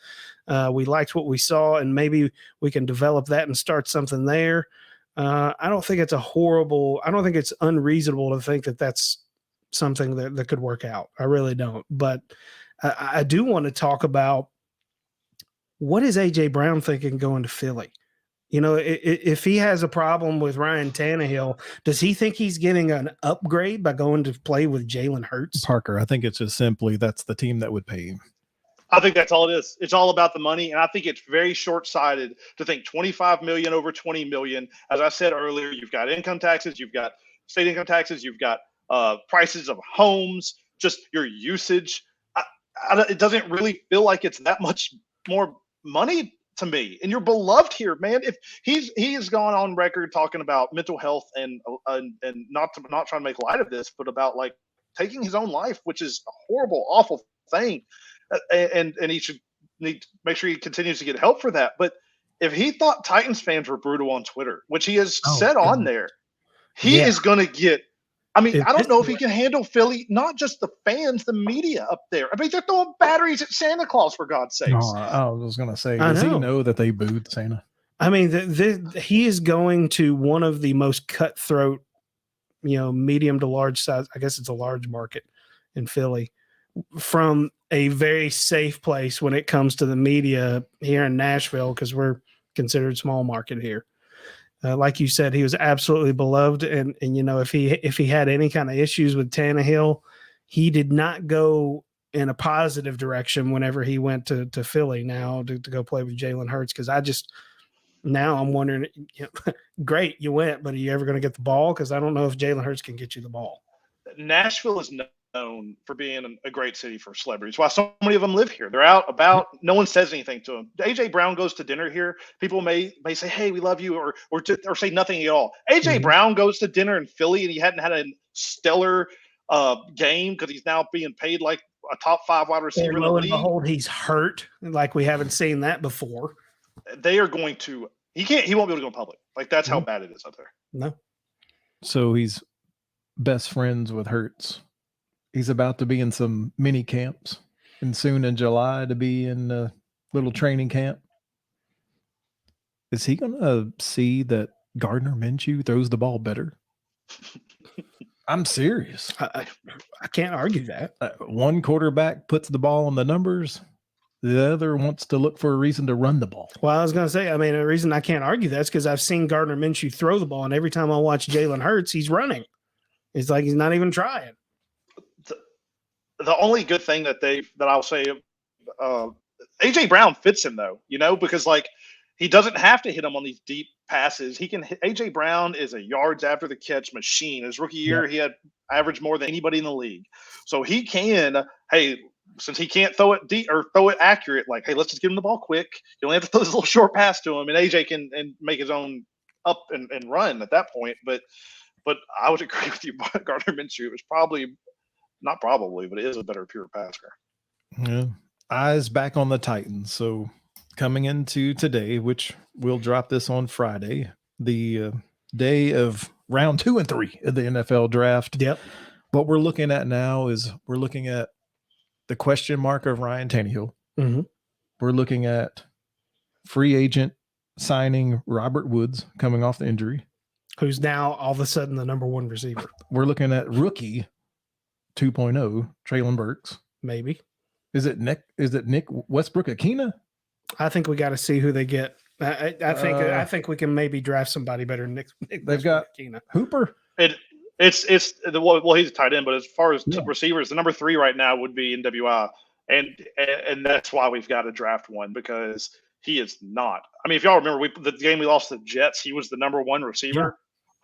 We liked what we saw, and maybe we can develop that and start something there. I don't think it's I don't think it's unreasonable to think that that's something that could work out. I really don't. But I do want to talk about, what is AJ Brown thinking going to Philly? If he has a problem with Ryan Tannehill, does he think he's getting an upgrade by going to play with Jalen Hurts? Parker, I think it's just simply that's the team that would pay him. I think that's all it is. It's all about the money, and I think it's very short-sighted to think $25 million over $20 million. As I said earlier, you've got income taxes, you've got state income taxes, you've got prices of homes, just your usage. It doesn't really feel like it's that much more money to me. And you're beloved here, man. If he has gone on record talking about mental health and not trying to make light of this, but about like taking his own life, which is a horrible, awful thing. And he should need to make sure he continues to get help for that. But if he thought Titans fans were brutal on Twitter, which he has said on there, he is going to get. I mean, I don't know if he can handle Philly, not just the fans, the media up there. I mean, they're throwing batteries at Santa Claus, for God's sakes. No, I was going to say, does he know that they booed Santa? I mean, he is going to one of the most cutthroat, medium to large size. I guess it's a large market in Philly, from a very safe place when it comes to the media here in Nashville, because we're considered small market here. Like you said, he was absolutely beloved, and if he had any kind of issues with Tannehill, he did not go in a positive direction whenever he went to Philly now to go play with Jalen Hurts. Because now I'm wondering, great, you went, but are you ever going to get the ball? Because I don't know if Jalen Hurts can get you the ball. Nashville is known for being a great city for celebrities. Why so many of them live here. They're out about. No one says anything to them. AJ Brown goes to dinner here. People may say, "Hey, we love you," or say nothing at all. AJ Brown goes to dinner in Philly, and he hadn't had a stellar game because he's now being paid like a top 5 wide receiver in the league. And behold, he's hurt. Like, we haven't seen that before. They are going to. He won't be able to go in public. Like, that's how bad it is up there. No. So he's best friends with Hurts. He's about to be in some mini camps, and soon in July to be in a little training camp. Is he going to see that Gardner Minshew throws the ball better? I'm serious. I can't argue that. One quarterback puts the ball on the numbers. The other wants to look for a reason to run the ball. Well, I was going to say, I mean, the reason I can't argue that is because I've seen Gardner Minshew throw the ball, and every time I watch Jalen Hurts, he's running. It's like he's not even trying. The only good thing that I'll say, AJ Brown fits him though, because like he doesn't have to hit him on these deep passes. He can. AJ Brown is a yards after the catch machine. His rookie year, he had averaged more than anybody in the league, so he can. Hey, since he can't throw it deep or throw it accurate, like, hey, let's just give him the ball quick. You only have to throw this little short pass to him, and AJ can make his own up and run at that point. But I would agree with you, Gardner Minshew is not probably, but it is a better pure passer. Yeah. Eyes back on the Titans. So coming into today, which we'll drop this on Friday, the day of round 2 and 3 of the NFL draft. Yep. What we're looking at now is we're looking at the question mark of Ryan Tannehill. Mm-hmm. We're looking at free agent signing Robert Woods coming off the injury, who's now all of a sudden the number 1 receiver. We're looking at rookie 2.0 Traylon Burkes. Maybe. Is it Nick Westbrook-Akina? I think we got to see who they get. I think we can maybe draft somebody better than Nick. They've got Hooper. He's a tight end, but as far as receivers, the number 3 right now would be NWI, and that's why we've got to draft one, because he is not. I mean, if y'all remember, the game we lost to the Jets, he was the number 1 receiver.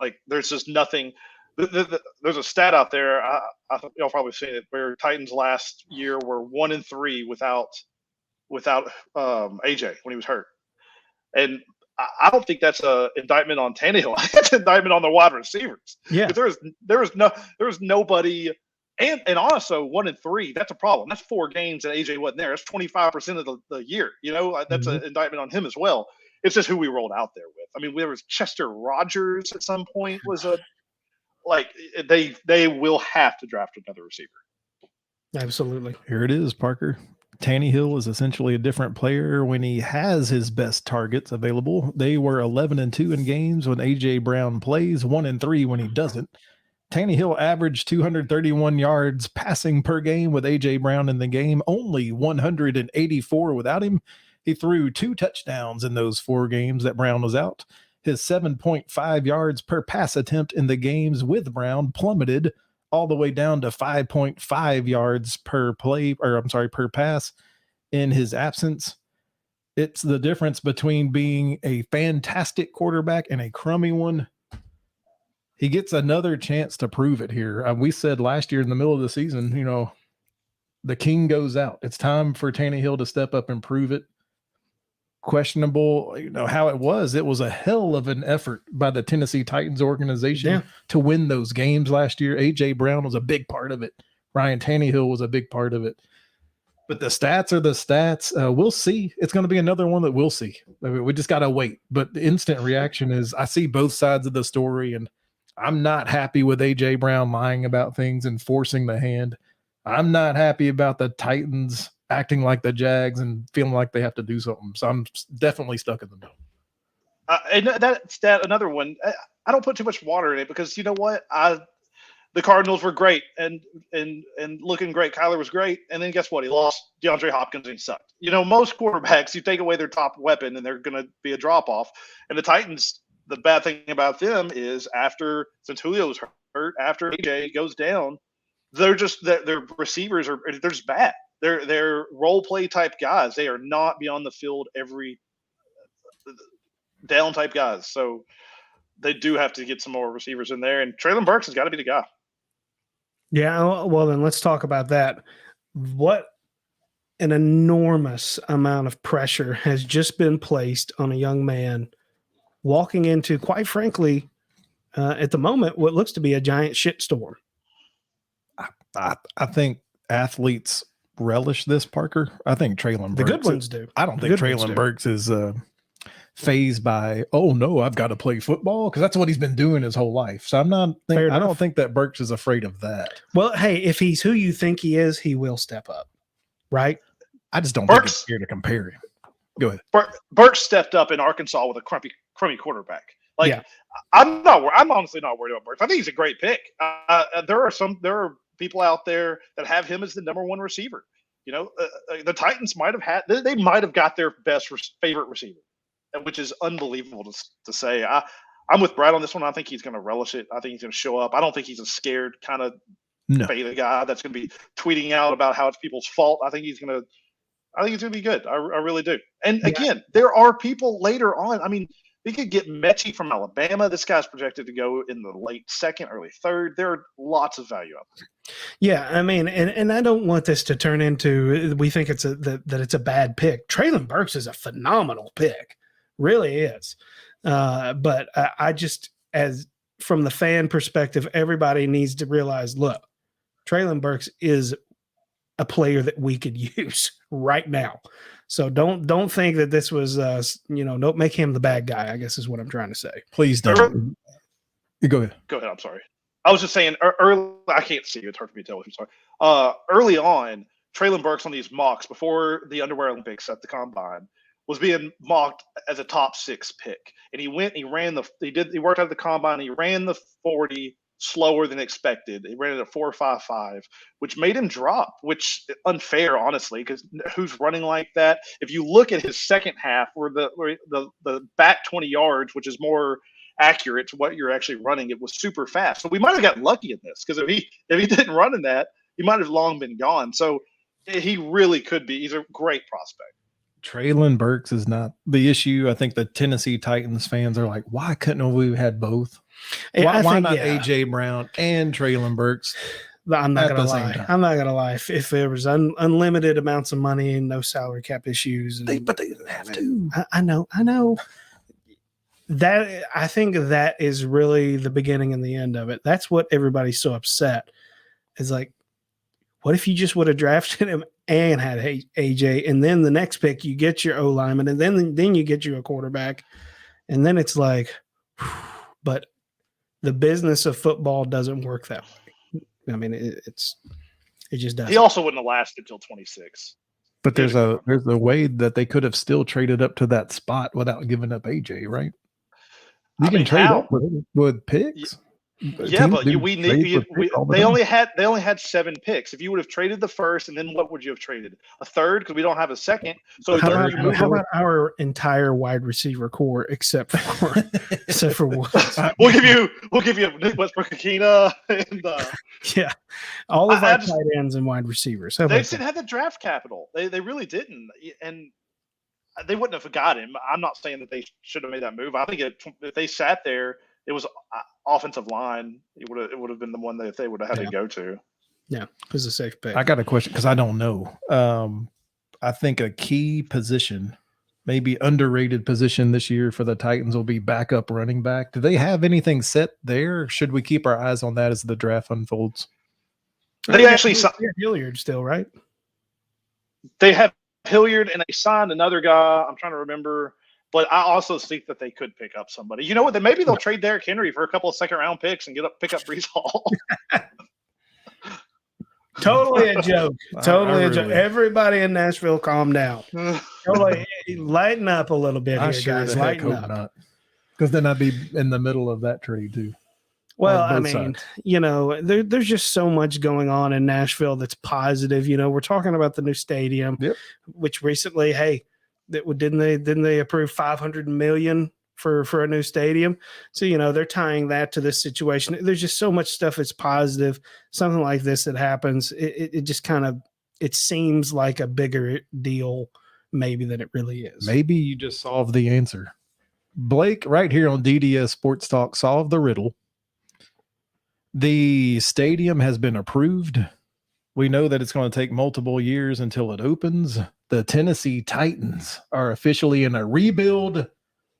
Yeah. Like, there's just nothing. There's a stat out there. I think y'all probably seen it, where Titans last year were 1-3 without AJ when he was hurt, and I don't think that's an indictment on Tannehill. It's an indictment on the wide receivers. Yeah, there was nobody, and also 1-3. That's a problem. That's 4 games that AJ wasn't there. That's 25% of the year. That's an indictment on him as well. It's just who we rolled out there with. I mean, there was Chester Rogers at some point was a. Like, they will have to draft another receiver. Absolutely. Here it is, Parker. Tannehill is essentially a different player when he has his best targets available. They were 11-2 in games when A.J. Brown plays, 1-3 when he doesn't. Tannehill averaged 231 yards passing per game with A.J. Brown in the game, only 184 without him. He threw 2 touchdowns in those 4 games that Brown was out. His 7.5 yards per pass attempt in the games with Brown plummeted all the way down to 5.5 yards per pass in his absence. It's the difference between being a fantastic quarterback and a crummy one. He gets another chance to prove it here. We said last year in the middle of the season, the king goes out. It's time for Tannehill to step up and prove it. Questionable, how it was a hell of an effort by the Tennessee Titans organization to win those games last year. AJ Brown was a big part of it. Ryan Tannehill was a big part of it. But the stats are the stats. We'll see. It's going to be another one that we'll see. I mean, we just got to wait. But the instant reaction is I see both sides of the story, and I'm not happy with AJ Brown lying about things and forcing the hand. I'm not happy about the Titans acting like the Jags and feeling like they have to do something. So I'm definitely stuck in the middle. And that stat, another one, I don't put too much water in it, because you know what? The Cardinals were great and looking great. Kyler was great. And then guess what? He lost DeAndre Hopkins and he sucked. Most quarterbacks, you take away their top weapon and they're going to be a drop off. And the Titans, the bad thing about them is since Julio's hurt, after AJ goes down, their receivers they're just bad. They're role play type guys. They are not beyond the field every down type guys. So they do have to get some more receivers in there. And Traylon Burkes has got to be the guy. Yeah. Well, then let's talk about that. What an enormous amount of pressure has just been placed on a young man walking into, quite frankly, at the moment, what looks to be a giant shitstorm. I think athletes relish this, Parker. I think Traylon Burkes. The good ones do. I don't think Traylon Burkes is phased by, oh no, I've got to play football, because that's what he's been doing his whole life. So I don't think that Burkes is afraid of that. Well, hey, if he's who you think he is, he will step up, right? I just don't think it's fair to compare him. Go ahead. Burkes stepped up in Arkansas with a crummy quarterback. Like, Yeah. I'm honestly not worried about Burkes. I think he's a great pick. There are people out there that have him as the number one receiver. The Titans might have they might have got their favorite receiver, which is unbelievable to say. I'm with Brad on this one. I think he's going to relish it. I think he's going to show up. I don't think he's a scared kind of beta guy that's going to be tweeting out about how it's people's fault. I think it's going to be good. I really do. And again, there are people later on. I mean, we could get Mechie from Alabama. This guy's projected to go in the late second, early third. There are lots of value out there. Yeah, I mean, and I don't want this to turn into we think that it's a bad pick. Treylon Burkes is a phenomenal pick, really is. But I just, as from the fan perspective, everybody needs to realize, look, Treylon Burkes is a player that we could use right now. So don't think that this was, don't make him the bad guy, I guess is what I'm trying to say. Please don't. Go ahead. Go ahead. I'm sorry. I was just saying early. I can't see you. It's hard for me to tell. I'm sorry. Early on, Treylon Burkes on these mocks before the Underwear Olympics at the Combine was being mocked as a top 6 pick. And he worked out the Combine. He ran the 40 slower than expected. He ran it at 4.55, which made him drop, which unfair, honestly, because who's running like that? If you look at his second half, where the back 20 yards, which is more accurate to what you're actually running, it was super fast. So we might have got lucky in this, because if he didn't run in that, he might have long been gone. So he really could be. He's a great prospect. Treylon Burkes is not the issue. I think the Tennessee Titans fans are like, why couldn't we had both? Why not AJ Brown and Treylon Burkes? I'm not gonna lie. I'm not gonna lie. If there was unlimited amounts of money and no salary cap issues, but they didn't have to. I know. That I think that is really the beginning and the end of it. That's what everybody's so upset. Is like, what if you just would have drafted him and had AJ, and then the next pick you get your O lineman, and then you get you a quarterback, and then it's like, but the business of football doesn't work that way. I mean, it just doesn't. He also wouldn't have lasted until 26. But there's a way that they could have still traded up to that spot without giving up AJ, right? You can trade up with picks. Yeah, but they only had 7 picks. If you would have traded the first, and then what would you have traded? A third, because we don't have a second. So how about our entire wide receiver core except for Woods? We'll give you Westbrook-Akina and all of our tight ends and wide receivers. They didn't have the draft capital. They really didn't, and they wouldn't have got him. I'm not saying that they should have made that move. I think if they sat there, it was offensive line. It would have been the one that they would have had to go to. Yeah, it was a safe pick. I got a question because I don't know. I think a key position, maybe underrated position this year for the Titans will be backup running back. Do they have anything set there? Or should we keep our eyes on that as the draft unfolds? They actually Hilliard still, right? They have Hilliard, and they signed another guy. I'm trying to remember. But I also think that they could pick up somebody. You know what? Then maybe they'll trade Derrick Henry for a couple of second-round picks and pick up Breece Hall. Totally a joke. Totally a joke. Everybody in Nashville, calm down. Totally lighten up a little bit here, guys. Lighten up. Because then I'd be in the middle of that trade too. Well, I mean, there's just so much going on in Nashville that's positive. We're talking about the new stadium, which recently, didn't they approve $500 million for a new stadium? So they're tying that to this situation. There's just so much stuff that's positive. Something like this that happens, it just kind of seems like a bigger deal maybe than it really is. Maybe you just solved the answer. Blake, right here on DDS Sports Talk, solved the riddle. The stadium has been approved. We know that it's going to take multiple years until it opens. The Tennessee Titans are officially in a rebuild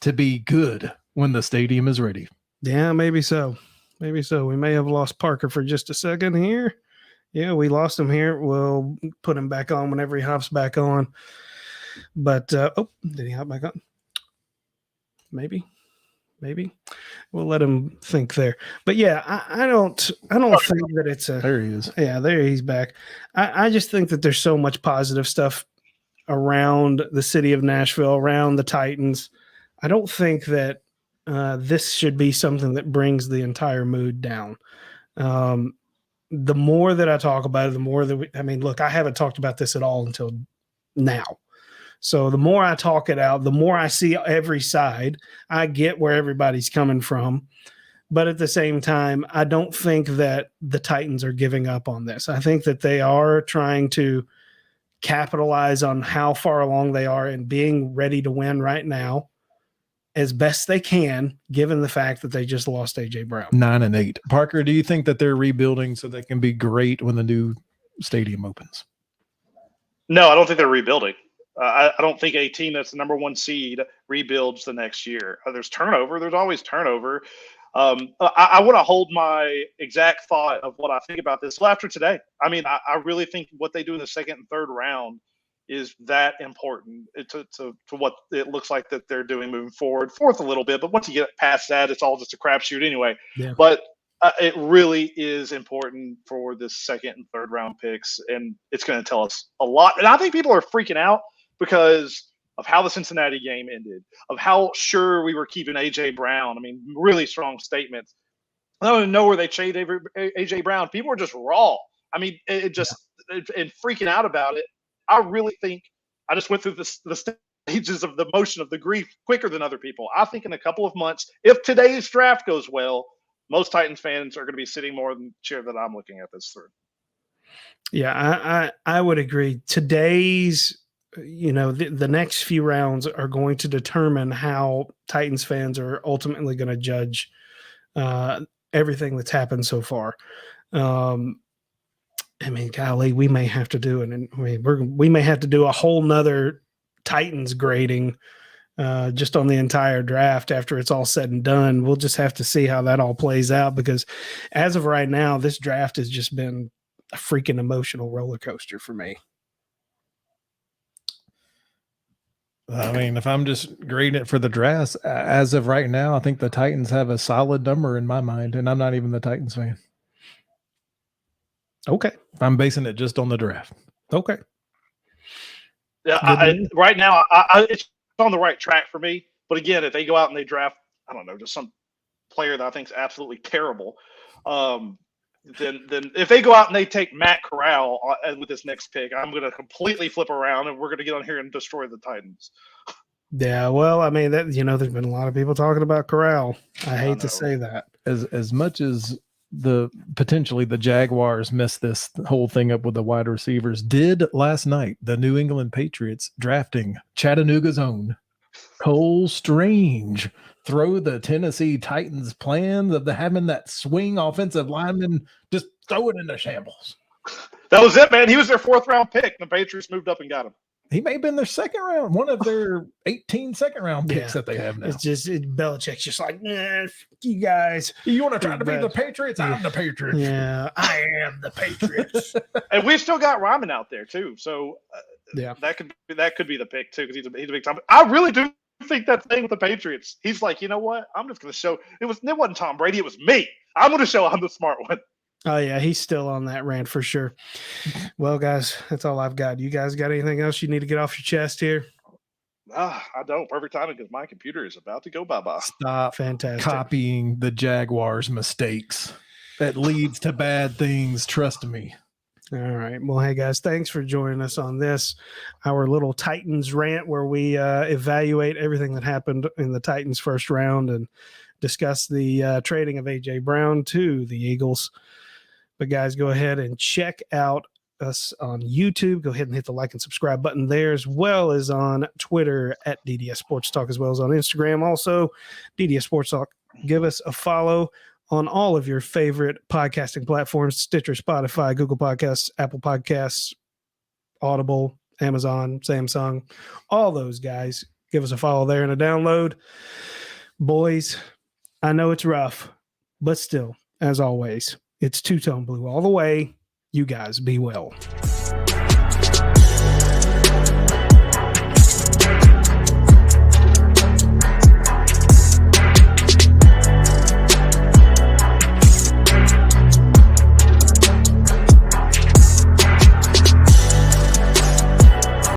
to be good when the stadium is ready. Yeah, maybe so. Maybe so. We may have lost Parker for just a second here. Yeah, we lost him here. We'll put him back on whenever he hops back on. But, did he hop back on? Maybe. We'll let him think there. But yeah, I don't think that it's a. There he is. Yeah, there he's back. I just think that there's so much positive stuff around the city of Nashville, around the Titans. I don't think that this should be something that brings the entire mood down. The more that I talk about it, the more that look, I haven't talked about this at all until now. So the more I talk it out, the more I see every side. I get where everybody's coming from. But at the same time, I don't think that the Titans are giving up on this. I think that they are trying to capitalize on how far along they are and being ready to win right now as best they can, given the fact that they just lost AJ Brown. 9-8. Parker, do you think that they're rebuilding so they can be great when the new stadium opens? No, I don't think they're rebuilding. I don't think a team that's the number one seed rebuilds the next year. There's turnover. There's always turnover. I want to hold my exact thought of what I think about this after today. I mean, I really think what they do in the second and third round is that important to what it looks like that they're doing moving forward. Fourth a little bit, but once you get past that, it's all just a crapshoot anyway. Yeah. But it really is important for the second and third round picks, and it's going to tell us a lot. And I think people are freaking out because of how the Cincinnati game ended, of how sure we were keeping AJ Brown. I mean, really strong statements. I don't even know where they traded AJ Brown. People were just raw. I mean, and freaking out about it. I really think I just went through the stages of the motion of the grief quicker than other people. I think in a couple of months, if today's draft goes well, most Titans fans are going to be sitting more than the chair that I'm looking at this through. Yeah, I would agree. Today's, the next few rounds are going to determine how Titans fans are ultimately going to judge everything that's happened so far. Golly, we may have to do we may have to do a whole nother Titans grading just on the entire draft after it's all said and done. We'll just have to see how that all plays out, because as of right now, this draft has just been a freaking emotional roller coaster for me. I mean, if I'm just grading it for the draft, as of right now, I think the Titans have a solid number in my mind, and I'm not even the Titans fan. Okay. I'm basing it just on the draft. Okay. Yeah, right now, it's on the right track for me. But again, if they go out and they draft, I don't know, just some player that I think is absolutely terrible, then if they go out and they take Matt Corral with this next pick, I'm going to completely flip around and we're going to get on here and destroy the Titans. Yeah, well, I mean, there's been a lot of people talking about Corral. I hate to say that. As much as potentially the Jaguars messed this whole thing up with the wide receivers, did last night the New England Patriots drafting Chattanooga's own Cole Strange throw the Tennessee Titans plans of having that swing offensive lineman just throw it into shambles. That was it, man. He was their fourth round pick. The Patriots moved up and got him. He may have been their second round, one of their 18 second round picks that they have now. It's just Belichick's just like, nah, you guys. You want to try to be the Patriots? I'm the Patriots. Yeah, I am the Patriots. And we've still got Ryman out there too, so that could be the pick too, because he's a big time. I really do think that thing with the Patriots. He's like, you know what? I'm just going to show. It wasn't Tom Brady. It was me. I'm going to show I'm the smart one. Oh, yeah, he's still on that rant for sure. Well, guys, that's all I've got. You guys got anything else you need to get off your chest here? I don't. Perfect timing, because my computer is about to go bye-bye. Stop Fantastic. copying the Jaguars' mistakes. That leads to bad things, trust me. All right. Well, hey, guys, thanks for joining us on this, our little Titans rant, where we evaluate everything that happened in the Titans' first round and discuss the trading of A.J. Brown to the Eagles. But guys, go ahead and check out us on YouTube. Go ahead and hit the like and subscribe button there, as well as on Twitter at DDS Sports Talk, as well as on Instagram. Also, DDS Sports Talk. Give us a follow on all of your favorite podcasting platforms: Stitcher, Spotify, Google Podcasts, Apple Podcasts, Audible, Amazon, Samsung, all those guys. Give us a follow there and a download. Boys, I know it's rough, but still, as always, it's two-tone blue all the way. You guys be well.